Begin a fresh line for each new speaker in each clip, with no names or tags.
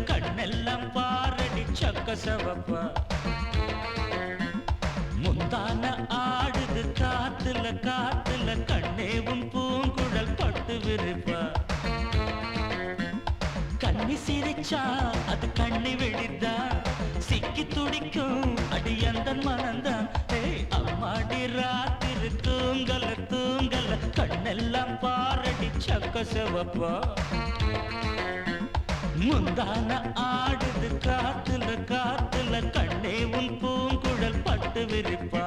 கண்ணெல்லாம் பாரடி சக்க சவப்பா முந்தான ஆடுது காத்துல காத்துல கண்ணேவும் பூங்குழல் பட்டு விரிப்பா கண்ணி சிரிச்சா அது கண்ணி வெடிதா சிக்கி துடிக்கும் அடி அந்த மனந்தான் அம்மாடி ராத்திரி தூங்கல தூங்கல கண்ணெல்லாம் பாரடி சக்க செவப்பா முந்தான ஆடுது காத்துல காத்துல கண்ணே உன் பூங்குழல் பட்டு விரிப்பா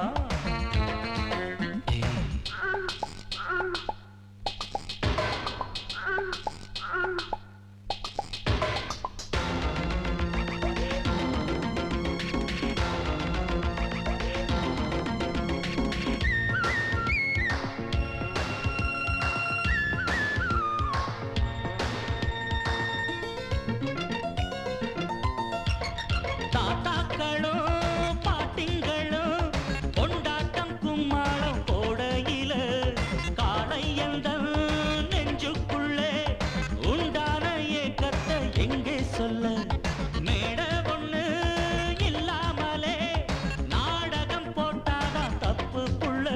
மேட ஒண்ணு இல்லாமலே நாடகம் போட்டாதான் தப்பு புள்ள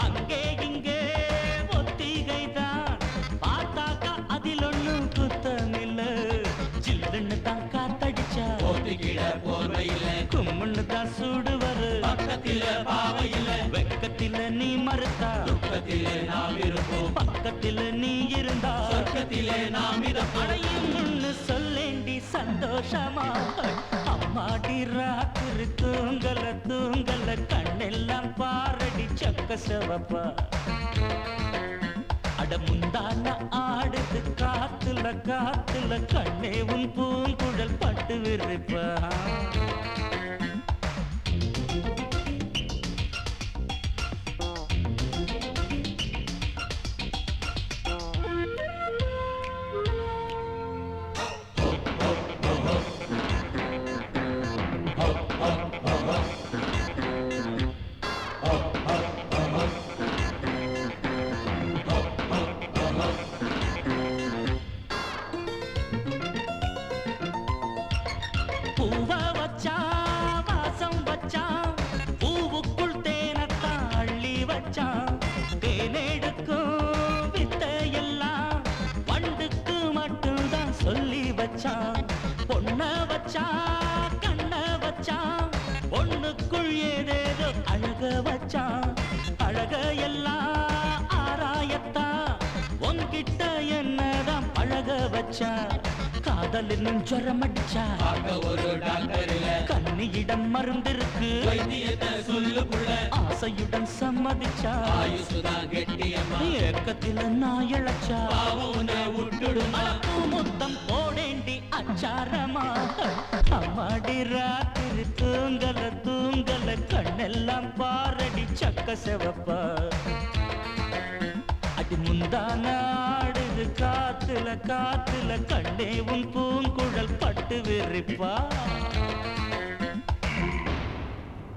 அங்கே இங்கே ஒத்திகைதான் பார்த்தாக்கா அதில் ஒண்ணும் குத்தமில்ல ஜில்லுன்னு தான் காத்தடிச்சா போர்வையில கும்முன்னு தான் சூடுவரு பக்கத்தில பாவையில வெக்கத்தில நீ மறுத்தா துக்கத்திலே நாம் இருப்போம் பக்கத்தில நீ இருந்தா சொர்க்கத்திலே நாம் அடையும் சொல்லேண்டி சந்தோஷமா அம்மாடி ராத்திரி தூங்கல தூங்கல கண்ணெல்லாம் பாரடி சக்க செவப்பா அட முந்தான ஆடுது காத்துல காத்துல கண்ணே உன் பூங்குழல் பட்டு விரிப்பா பூவ வச்சா வாசம் வச்சா பூவுக்குள் தேனத்தான் அள்ளி வச்சா தேனெடுக்கும் வித்தையெல்லாம் வண்டுக்கு மட்டும்தான் சொல்லி வச்சா பொண்ண வச்சா கண்ண வச்சா பொண்ணுக்குள் ஏதேதோ அழக வச்சா அழக எல்லாம் ஆராயத்தான் உன்கிட்ட என்னதான் பழக வச்சா காதலின் ஜரம் அடிச்சா ஒரு டாக்டர் கண்ணியிடம் மருந்திருக்கு வைத்தியத்தை சொல்லு புள்ள ஆசையுடன் சம்மதிச்சா ஆயுசுதான் கெட்டியம்மா ஏக்கத்தில நான் இழச்சா முத்தம் போடேண்டி அச்சாரமா அம்மாடி ராத்திரி தூங்கல தூங்கல கண்ணெல்லாம் பாரடி சக்க செவப்பா அடி முந்தான ஆடுது காத்துல காத்துல கண்ணே உன் பூங்குழல் பட்டு விரிப்பா